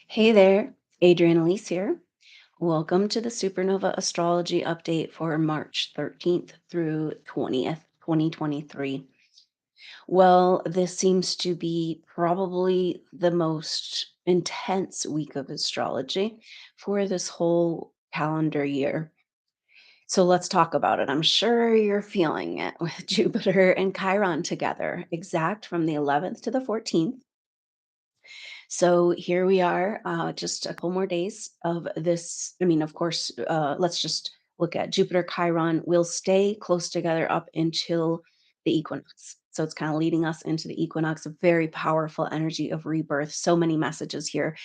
Hey there, Adrienne Elise here. Welcome to the SuperNova Astrology update for March 13th through 20th, 2023. Well, this seems to be probably the most intense week of astrology for this whole calendar year. So let's talk about it. I'm sure you're feeling it with Jupiter and Chiron together, exact from the 11th to the 14th. So here we are, just a couple more days of this. I mean, of course, let's just look at Jupiter Chiron will stay close together up until the equinox. So it's kind of leading us into the equinox, a very powerful energy of rebirth. So many messages here,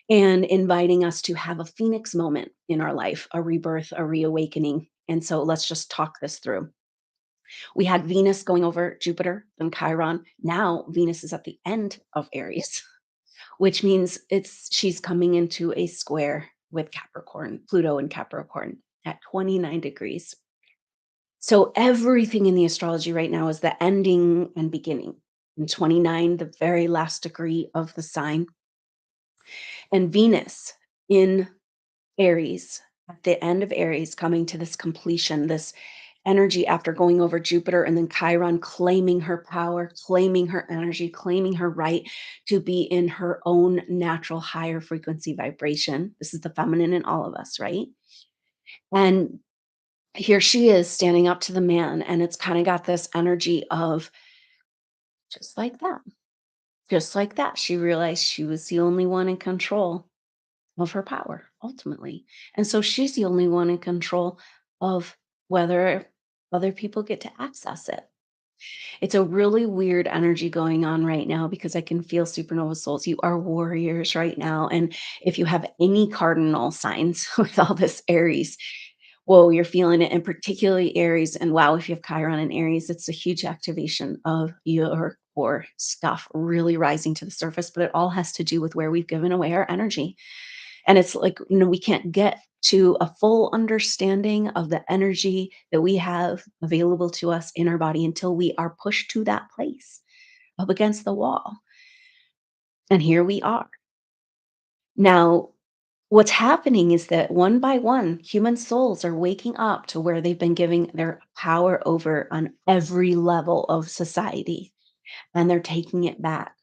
and inviting us to have a phoenix moment in our life, a rebirth, a reawakening. And so let's just talk this through. We had Venus going over Jupiter and Chiron. Now Venus is at the end of Aries. Which means she's coming into a square with Capricorn, Pluto and Capricorn at 29 degrees. So everything in the astrology right now is the ending and beginning. In 29, the very last degree of the sign. And Venus in Aries, at the end of Aries, coming to this completion, this energy after going over Jupiter and then Chiron claiming her power, claiming her energy, claiming her right to be in her own natural higher frequency vibration. This is the feminine in all of us, right? And here she is standing up to the man, and it's kind of got this energy of just like that, just like that. She realized she was the only one in control of her power ultimately. And so she's the only one in control of whether other people get to access it. It's a really weird energy going on right now because I can feel supernova souls. You are warriors right now. And if you have any cardinal signs with all this Aries, whoa, you're feeling it, and particularly Aries. And wow, if you have Chiron and Aries, it's a huge activation of your core stuff really rising to the surface. But it all has to do with where we've given away our energy. And it's like, we can't get to a full understanding of the energy that we have available to us in our body until we are pushed to that place up against the wall. And here we are. Now, what's happening is that one by one, human souls are waking up to where they've been giving their power over on every level of society, and they're taking it back.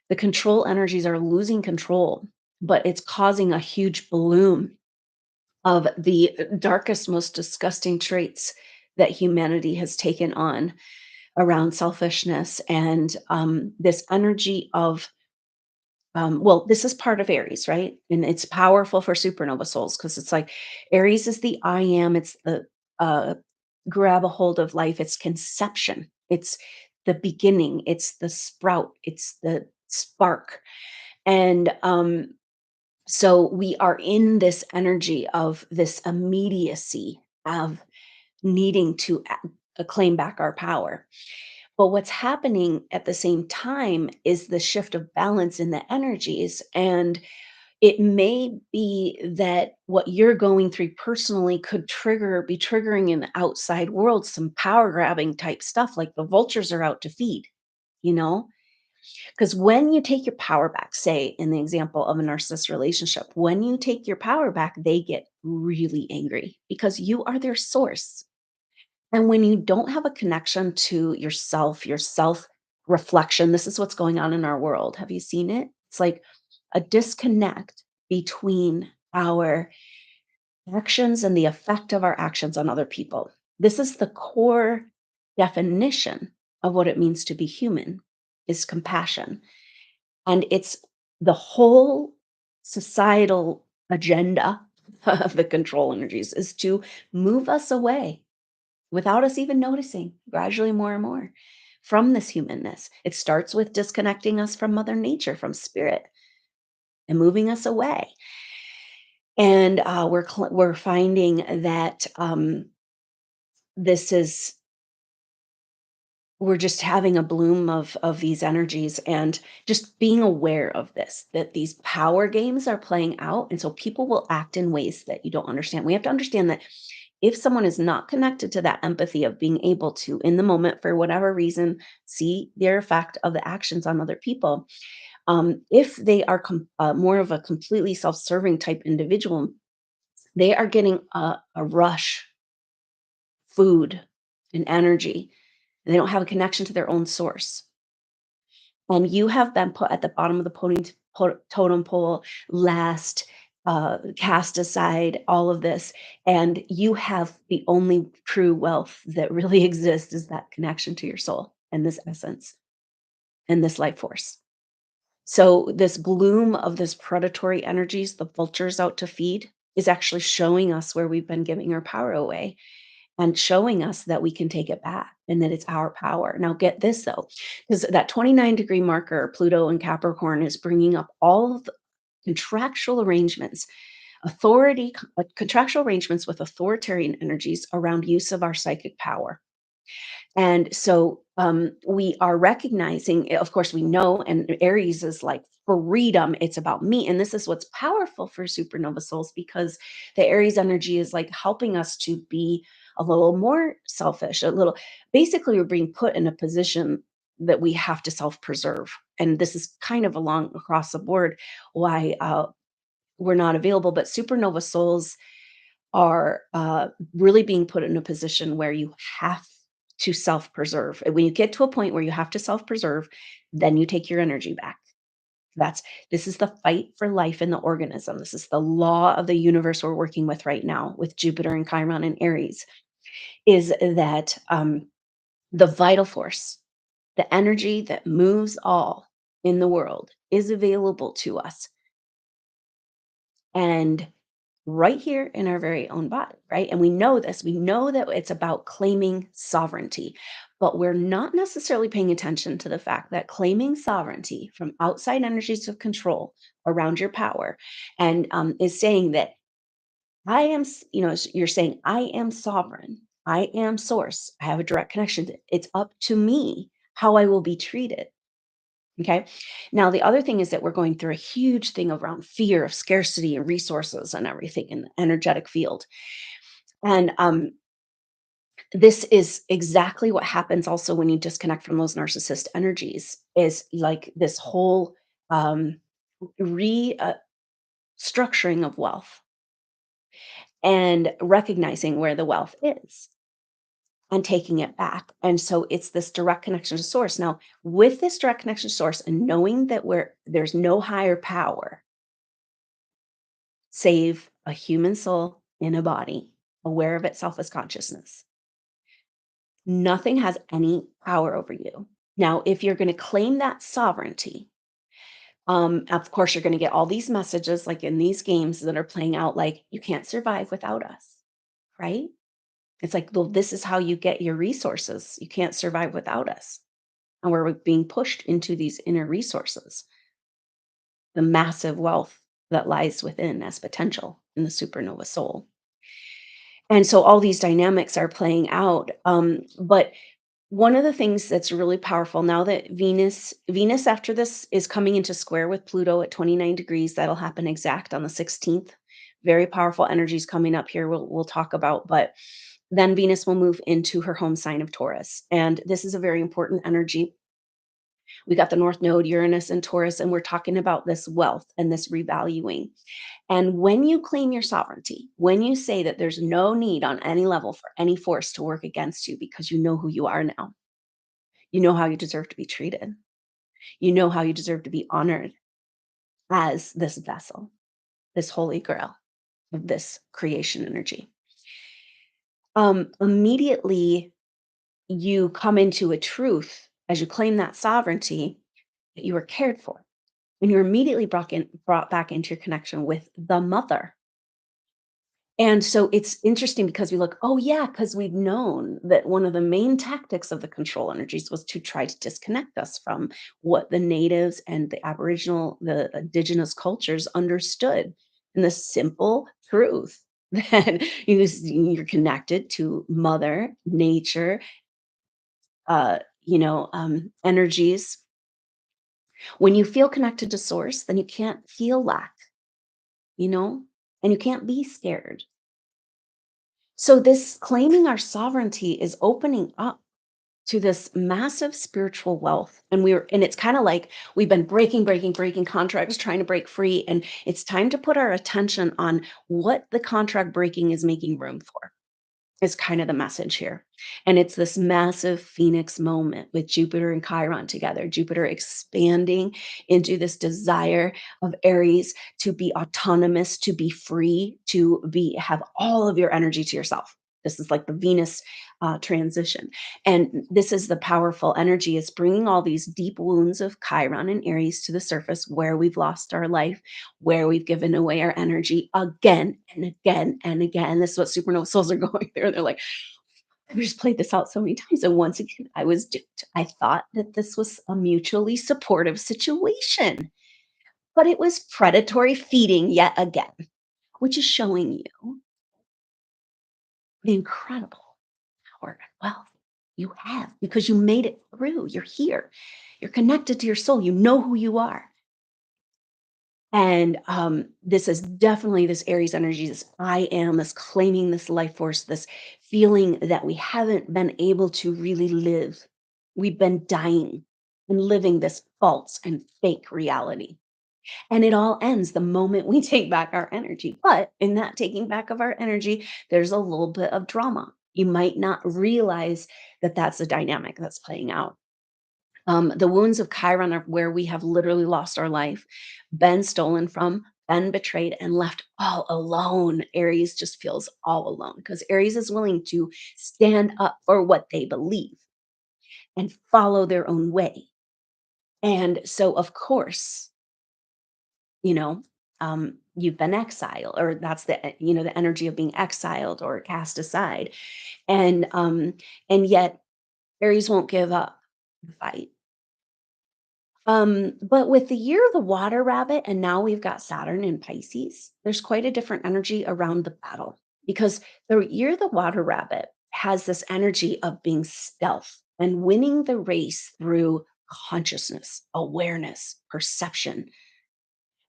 The control energies are losing control, but it's causing a huge bloom of the darkest, most disgusting traits that humanity has taken on around selfishness and this energy of, well, this is part of Aries, right? And it's powerful for supernova souls because it's like Aries is the I am, it's the uh, grab a hold of life, it's conception, it's the beginning, it's the sprout, it's the spark. And so we are in this energy of this immediacy of needing to claim back our power. But what's happening at the same time is the shift of balance in the energies. And it may be that what you're going through personally could be triggering in the outside world some power grabbing type stuff, like the vultures are out to feed, you know? Because when you take your power back, say in the example of a narcissist relationship, when you take your power back, they get really angry because you are their source. And when you don't have a connection to yourself, your self reflection, this is what's going on in our world. Have you seen it? It's like a disconnect between our actions and the effect of our actions on other people. This is the core definition of what it means to be human is compassion. And it's the whole societal agenda of the control energies is to move us away without us even noticing, gradually more and more from this humanness. It starts with disconnecting us from Mother Nature, from spirit, and moving us away. And we're finding that this is we're just having a bloom of these energies and just being aware of this, that these power games are playing out. And so people will act in ways that you don't understand. We have to understand that if someone is not connected to that empathy of being able to, in the moment, for whatever reason, see their effect of the actions on other people, If they are more of a completely self-serving type individual, they are getting a rush, food, and energy. They don't have a connection to their own source. And you have them put at the bottom of the totem pole, last, cast aside, all of this. And you have the only true wealth that really exists is that connection to your soul and this essence and this life force. So, this bloom of this predatory energies, the vultures out to feed, is actually showing us where we've been giving our power away and showing us that we can take it back and that it's our power. Now, get this though, because that 29-degree marker, Pluto and Capricorn, is bringing up all of the contractual arrangements, contractual arrangements with authoritarian energies around use of our psychic power. And so we are recognizing, of course, we know, and Aries is like freedom. It's about me. And this is what's powerful for supernova souls because the Aries energy is like helping us to be a little more selfish, a little, basically, we're being put in a position that we have to self preserve. And this is kind of along across the board why we're not available. But supernova souls are really being put in a position where you have to self preserve. And when you get to a point where you have to self preserve, then you take your energy back. That's this is the fight for life in the organism. This is the law of the universe we're working with right now with Jupiter and Chiron and Aries. Is that the vital force, the energy that moves all in the world, is available to us. And right here in our very own body, right? And we know this. We know that it's about claiming sovereignty, but we're not necessarily paying attention to the fact that claiming sovereignty from outside energies of control around your power and is saying that you're saying, I am sovereign, I am source, I have a direct connection. It's up to me how I will be treated. Okay. Now, the other thing is that we're going through a huge thing around fear of scarcity and resources and everything in the energetic field. And this is exactly what happens also when you disconnect from those narcissist energies, is like this whole restructuring of wealth and recognizing where the wealth is and taking it back. And so it's this direct connection to source. Now, with this direct connection to source and knowing that there's no higher power save a human soul in a body, aware of itself as consciousness. Nothing has any power over you. Now, if you're going to claim that sovereignty, of course, you're going to get all these messages like in these games that are playing out, like, you can't survive without us, right? It's like, well, this is how you get your resources. You can't survive without us. And we're being pushed into these inner resources, the massive wealth that lies within as potential in the supernova soul. And so all these dynamics are playing out. But one of the things that's really powerful now that Venus after this is coming into square with Pluto at 29 degrees, that'll happen exact on the 16th. Very powerful energies coming up here. We'll talk about, but then Venus will move into her home sign of Taurus, and this is a very important energy. We got the North Node, Uranus, and Taurus, and we're talking about this wealth and this revaluing. And when you claim your sovereignty, when you say that there's no need on any level for any force to work against you because you know who you are now, you know how you deserve to be treated, you know how you deserve to be honored as this vessel, this holy grail of this creation energy. Immediately you come into a truth as you claim that sovereignty that you are cared for. And you're immediately brought back into your connection with the mother. And so it's interesting because we look, oh, yeah, because we've known that one of the main tactics of the control energies was to try to disconnect us from what the natives and the indigenous cultures understood. And the simple truth that you're connected to mother, nature, energies. When you feel connected to source, then you can't feel lack, you know, and you can't be scared. So this claiming our sovereignty is opening up. to this massive spiritual wealth. And it's kind of like we've been breaking contracts, trying to break free. And it's time to put our attention on what the contract breaking is making room for is kind of the message here. And it's this massive Phoenix moment with Jupiter and Chiron together. Jupiter expanding into this desire of Aries to be autonomous, to be free, to be have all of your energy to yourself. This is like the Venus transition. And this is the powerful energy. It's bringing all these deep wounds of Chiron and Aries to the surface where we've lost our life, where we've given away our energy again and again and again. This is what supernova souls are going through. They're like, I've just played this out so many times. And once again, I was duped. I thought that this was a mutually supportive situation, but it was predatory feeding yet again, which is showing you the incredible power and wealth you have because you made it through. You're here. You're connected to your soul. You know who you are. And this is definitely this Aries energy, this I am, this claiming this life force, this feeling that we haven't been able to really live. We've been dying and living this false and fake reality. And it all ends the moment we take back our energy. But in that taking back of our energy, there's a little bit of drama. You might not realize that that's the dynamic that's playing out. The wounds of Chiron are where we have literally lost our life, been stolen from, been betrayed, and left all alone. Aries just feels all alone because Aries is willing to stand up for what they believe and follow their own way. And so, of course, you know, you've been exiled, or that's the energy of being exiled or cast aside, and and yet Aries won't give up the fight. But with the year of the water rabbit, and now we've got Saturn in Pisces, there's quite a different energy around the battle because the year of the water rabbit has this energy of being stealth and winning the race through consciousness, awareness, perception,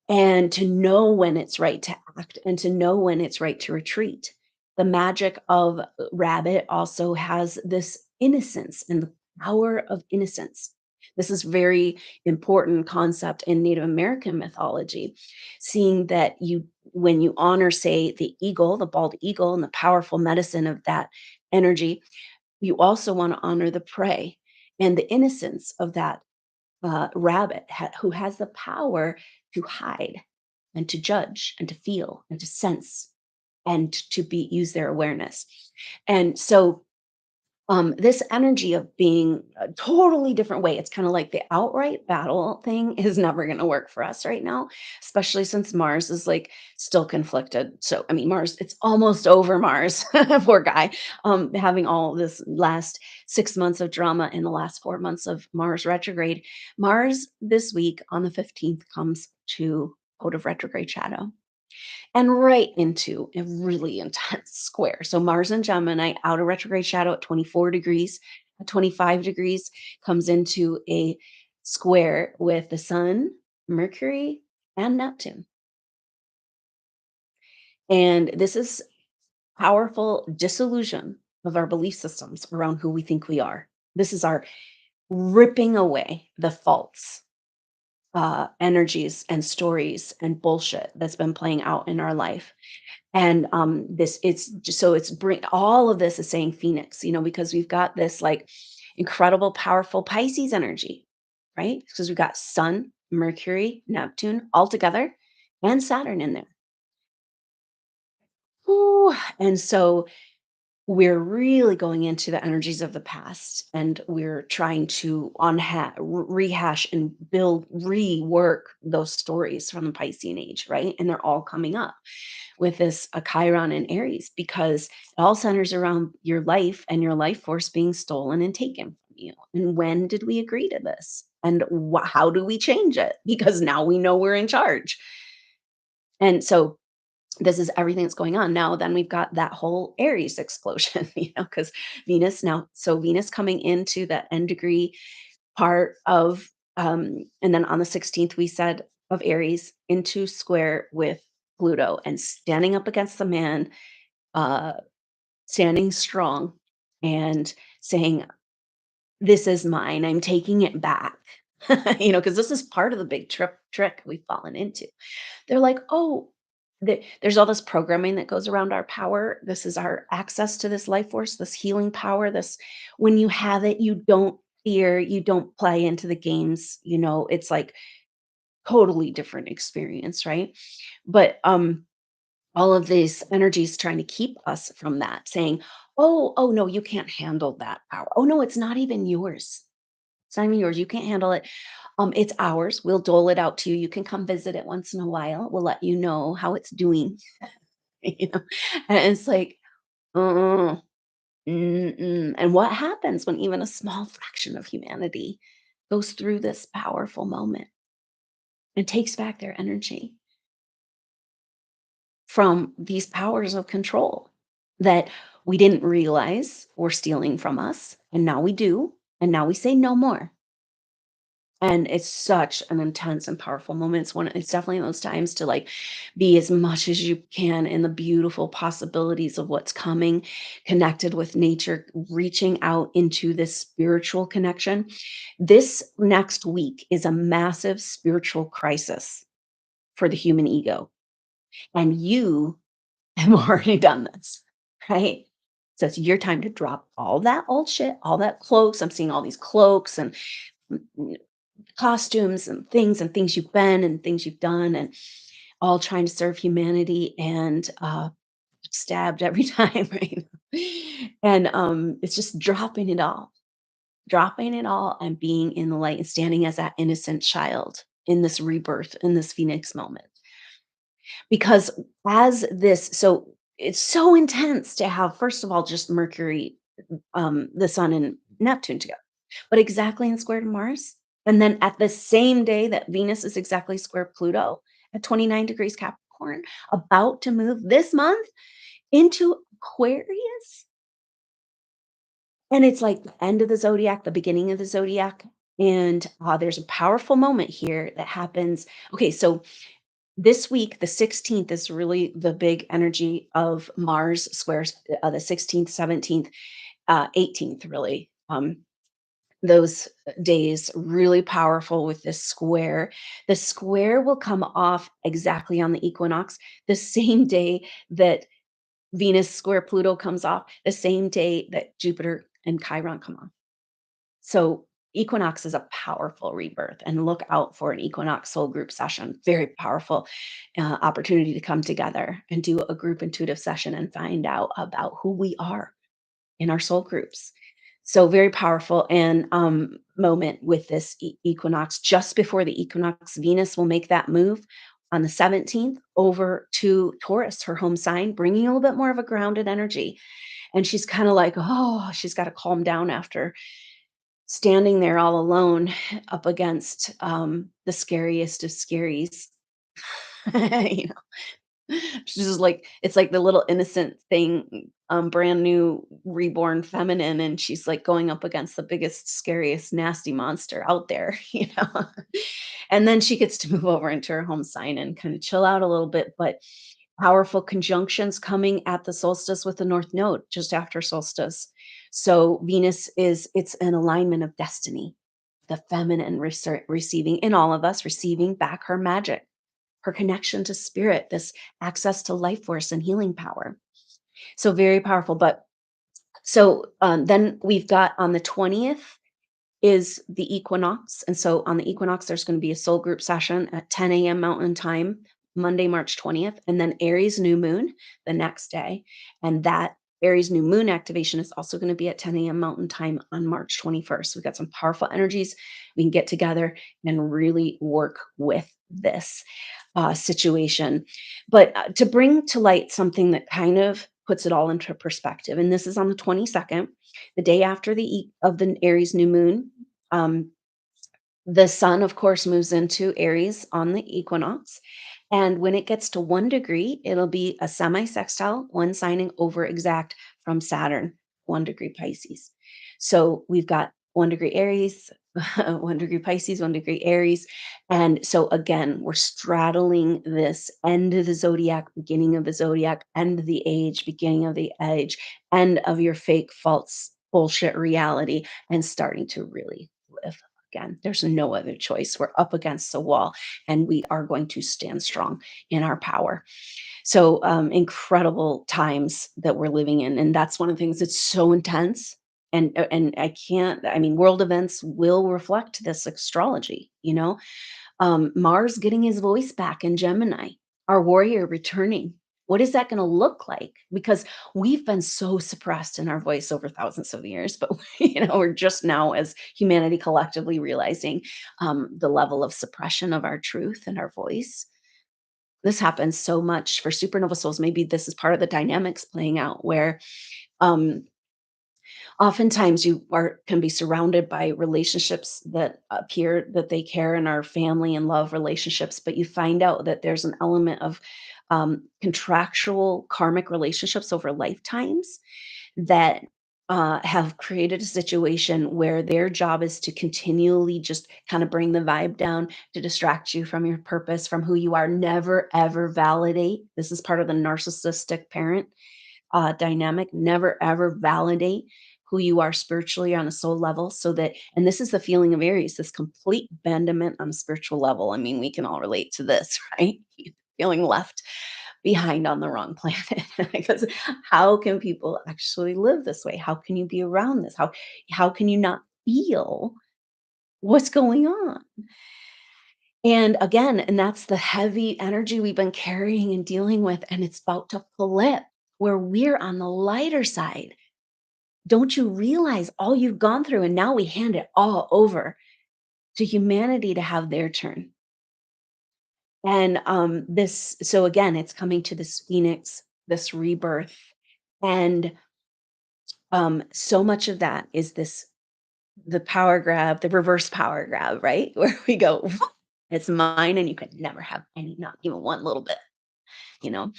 and to know when it's right to act and to know when it's right to retreat. The magic of rabbit also has this innocence and the power of innocence. This is very important concept in Native American mythology, seeing that you when you honor, say, the eagle, the bald eagle, and the powerful medicine of that energy, you also want to honor the prey and the innocence of that rabbit who has the power to hide and to judge and to feel and to sense and to be use their awareness. And so this energy of being a totally different way, it's kind of like the outright battle thing is never going to work for us right now, especially since Mars is like still conflicted. So I mean, Mars, it's almost over. Mars, poor guy, having all this last 6 months of drama in the last 4 months of Mars retrograde. Mars this week on the 15th comes to out of retrograde shadow and right into a really intense square. So Mars and Gemini out of retrograde shadow at 24 degrees, at 25 degrees comes into a square with the Sun, Mercury, and Neptune. And this is powerful disillusion of our belief systems around who we think we are. This is our ripping away the false energies and stories and bullshit that's been playing out in our life. And this it's just so it's bring all of this is saying Phoenix, because we've got this like incredible, powerful Pisces energy, right? Because we've got Sun, Mercury, Neptune all together, and Saturn in there. Ooh, and so we're really going into the energies of the past and we're trying to rehash and build, rework those stories from the Piscean age, right? And they're all coming up with this Chiron and Aries because it all centers around your life and your life force being stolen and taken from you. And when did we agree to this? And how do we change it? Because now we know we're in charge. And so this is everything that's going on. Now, then we've got that whole Aries explosion, because Venus coming into the end degree part of, and then on the 16th, we said of Aries into square with Pluto and standing up against the man, uh, standing strong and saying, this is mine. I'm taking it back. Because this is part of the big trick we've fallen into. They're like, "Oh, there's all this programming that goes around our power. This is our access to this life force, this healing power, this when you have it, you don't fear, you don't play into the games, it's like totally different experience, right? But all of these energies trying to keep us from that, saying, "Oh, no, you can't handle that power. Oh no, it's not even yours. It's not even yours. You can't handle it. It's ours. We'll dole it out to you. You can come visit it once in a while. We'll let you know how it's doing." you know? And it's like, uh mm-mm. And what happens when even a small fraction of humanity goes through this powerful moment and takes back their energy from these powers of control that we didn't realize were stealing from us, and now we do, and now we say no more. And it's such an intense and powerful moment. It's definitely those times to like be as much as you can in the beautiful possibilities of what's coming, connected with nature, reaching out into this spiritual connection. This next week is a massive spiritual crisis for the human ego. And you have already done this, right? So it's your time to drop all that old shit, all that cloaks. I'm seeing all these cloaks and costumes and things you've been and things you've done and all trying to serve humanity and stabbed every time, right? And it's just dropping it all and being in the light and standing as that innocent child in this rebirth, in this phoenix moment. Because as this, so it's so intense to have, first of all, just Mercury, the sun and Neptune together, but exactly in square to Mars. And then at the same day that Venus is exactly square Pluto at 29 degrees Capricorn, about to move this month into Aquarius. And it's like the end of the zodiac, the beginning of the zodiac. And there's a powerful moment here that happens. Okay, so this week, the 16th is really the big energy of Mars squares the 16th, 17th, 18th, really. Those days really powerful with this square. The square will come off exactly on the equinox, the same day that Venus square Pluto comes off, the same day that Jupiter and Chiron come off. So equinox is a powerful rebirth, and look out for an equinox soul group session. Very powerful opportunity to come together and do a group intuitive session and find out about who we are in our soul groups. So very powerful and moment with this equinox. Just before the equinox, Venus will make that move on the 17th over to Taurus, her home sign, bringing a little bit more of a grounded energy. And she's kind of like, oh, she's got to calm down after standing there all alone up against the scariest of scaries. you She's just like it's like the little innocent thing, brand new reborn feminine, and she's like going up against the biggest, scariest, nasty monster out there, And then she gets to move over into her home sign and kind of chill out a little bit, but powerful conjunctions coming at the solstice with the North Node just after solstice. So Venus it's an alignment of destiny, the feminine receiving in all of us, receiving back her magic, her connection to spirit, this access to life force and healing power. So very powerful. But so then we've got on the 20th is the equinox. And so on the equinox, there's going to be a soul group session at 10 a.m. Mountain Time, Monday, March 20th, and then Aries new moon the next day. And that Aries new moon activation is also going to be at 10 a.m. Mountain Time on March 21st. We've got some powerful energies. We can get together and really work with this situation. But to bring to light something that kind of puts it all into perspective, and this is on the 22nd, the day after of the Aries new moon. Um, the sun, of course, moves into Aries on the equinox. And when it gets to 1 degree, it'll be a semi sextile, one signing over exact from Saturn, 1 degree Pisces. So we've got 1 degree Aries, 1 degree Pisces, 1 degree Aries. And so again, we're straddling this end of the zodiac, beginning of the zodiac, end of the age, beginning of the age, end of your fake, false bullshit reality and starting to really live again. There's no other choice. We're up against the wall and we are going to stand strong in our power. So, incredible times that we're living in, and that's one of the things that's so intense. And I can't. I mean, world events will reflect this astrology. Mars getting his voice back in Gemini, our warrior returning. What is that going to look like? Because we've been so suppressed in our voice over thousands of years, but we're just now, as humanity, collectively realizing the level of suppression of our truth and our voice. This happens so much for supernova souls. Maybe this is part of the dynamics playing out where um, oftentimes you can be surrounded by relationships that appear that they care and are family and love relationships, but you find out that there's an element of contractual karmic relationships over lifetimes that have created a situation where their job is to continually just kind of bring the vibe down, to distract you from your purpose, from who you are. Never ever validate. This is part of the narcissistic parent dynamic. Never ever validate who you are spiritually on a soul level, so that, and this is the feeling of Aries, this complete abandonment on a spiritual level. I mean, we can all relate to this, right? Feeling left behind on the wrong planet. Because how can people actually live this way? How can you be around this? How can you not feel what's going on? And again, and that's the heavy energy we've been carrying and dealing with, and it's about to flip where we're on the lighter side. Don't you realize all you've gone through, and now we hand it all over to humanity to have their turn. And this, so again, it's coming to this phoenix, this rebirth. And so much of that is this, the power grab, the reverse power grab, right? Where we go, it's mine, and you could never have any, not even one little bit, you know?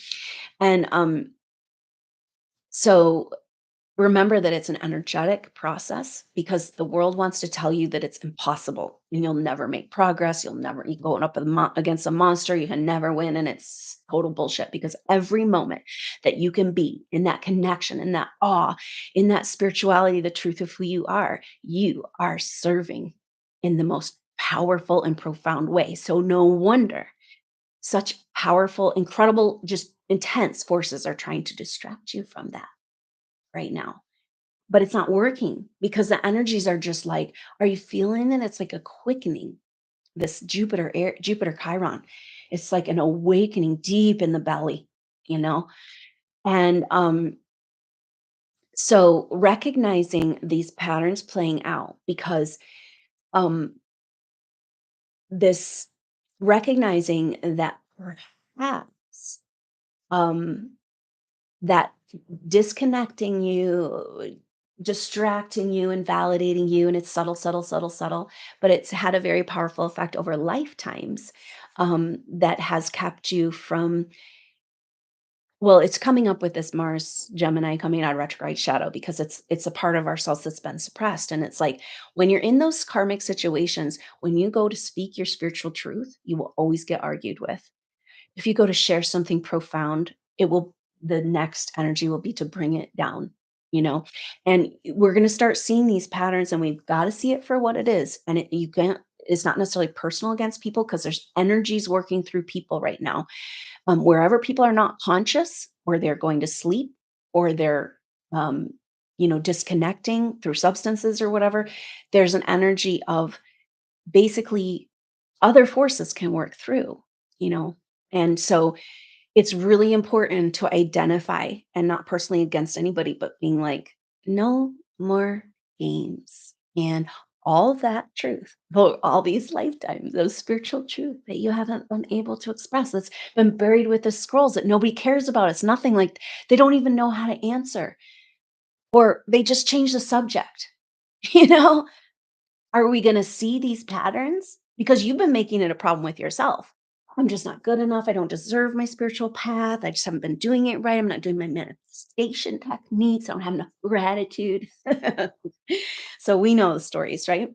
And so remember that it's an energetic process, because the world wants to tell you that it's impossible and you'll never make progress. You going up against a monster, you can never win. And it's total bullshit, because every moment that you can be in that connection, in that awe, in that spirituality, the truth of who you are serving in the most powerful and profound way. So no wonder such powerful, incredible, just intense forces are trying to distract you from that right now, but it's not working, because the energies are just like, are you feeling it? It's like a quickening. This Jupiter Chiron. It's like an awakening deep in the belly, you know? And so recognizing these patterns playing out, because um this recognizing that perhaps um that disconnecting you, distracting you, and validating you, and it's subtle, subtle, subtle, subtle, but it's had a very powerful effect over lifetimes, that has kept you from, well, it's coming up with this Mars Gemini coming out of retrograde shadow, because it's a part of ourselves that's been suppressed. And it's like, when you're in those karmic situations, when you go to speak your spiritual truth, you will always get argued with. If you go to share something profound, it will, the next energy will be to bring it down, you know? And we're going to start seeing these patterns, and we've got to see it for what it is. And you can't, it's not necessarily personal against people, because there's energies working through people right now. Wherever people are not conscious, or they're going to sleep, or they're, um, disconnecting through substances or whatever, there's an energy of basically other forces can work through, you know? And so it's really important to identify, and not personally against anybody, but being like, no more games. And all that truth, all these lifetimes of spiritual truth that you haven't been able to express, that's been buried with the scrolls that nobody cares about. It's nothing, like they don't even know how to answer, or they just change the subject. You know, are we going to see these patterns? Because you've been making it a problem with yourself. I'm just not good enough. I don't deserve my spiritual path. I just haven't been doing it right. I'm not doing my manifestation techniques. I don't have enough gratitude. So we know the stories, right?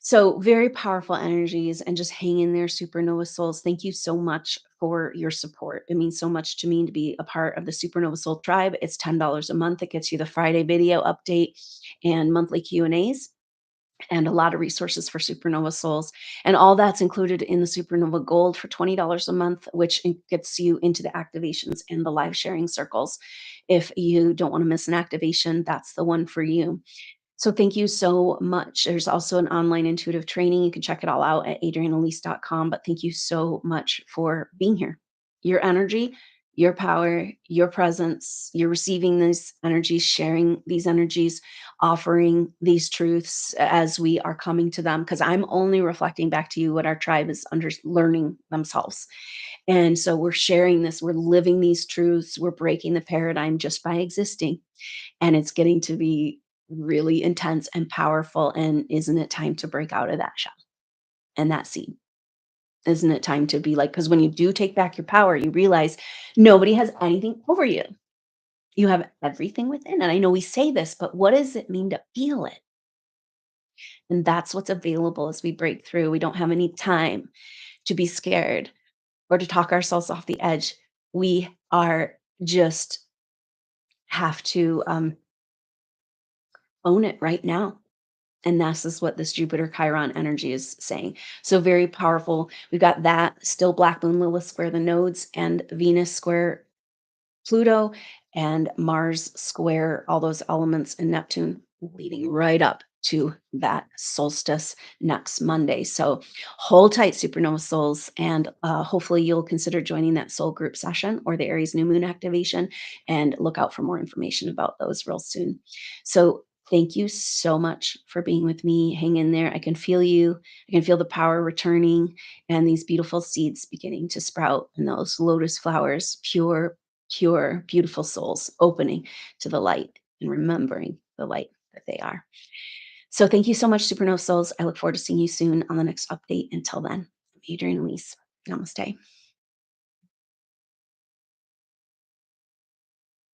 So, very powerful energies and just hang in there, Supernova Souls. Thank you so much for your support. It means so much to me to be a part of the Supernova Soul tribe. It's $10 a month. It gets you the Friday video update and monthly Q&As and a lot of resources for Supernova Souls. And all that's included in the Supernova Gold for $20 a month, which gets you into the activations and the live sharing circles. If you don't want to miss an activation, that's the one for you. So thank you so much. There's also an online intuitive training. You can check it all out at adrianelise.com. But thank you so much for being here. Your energy, your power, your presence, you're receiving these energies, sharing these energies, offering these truths as we are coming to them. Because I'm only reflecting back to you what our tribe is under learning themselves. And so we're sharing this, we're living these truths, we're breaking the paradigm just by existing, and it's getting to be really intense and powerful. And isn't it time to break out of that shell and that seed? Isn't it time to be like, because when you do take back your power, you realize nobody has anything over you. You have everything within. And I know we say this, but what does it mean to feel it? And that's what's available as we break through. We don't have any time to be scared or to talk ourselves off the edge. We are just have to own it right now. And this is what this Jupiter Chiron energy is saying. So very powerful. We've got that still black moon Lilith square the nodes and Venus square Pluto and Mars square all those elements in Neptune, leading right up to that solstice next Monday. So hold tight, Supernova Souls, and hopefully you'll consider joining that soul group session or the Aries new moon activation, and look out for more information about those real soon. So thank you so much for being with me. Hang in there. I can feel you. I can feel the power returning and these beautiful seeds beginning to sprout, and those lotus flowers, pure, beautiful souls opening to the light and remembering the light that they are. So thank you so much, Supernova Souls. I look forward to seeing you soon on the next update. Until then, I'm Adrienne Elise. Namaste.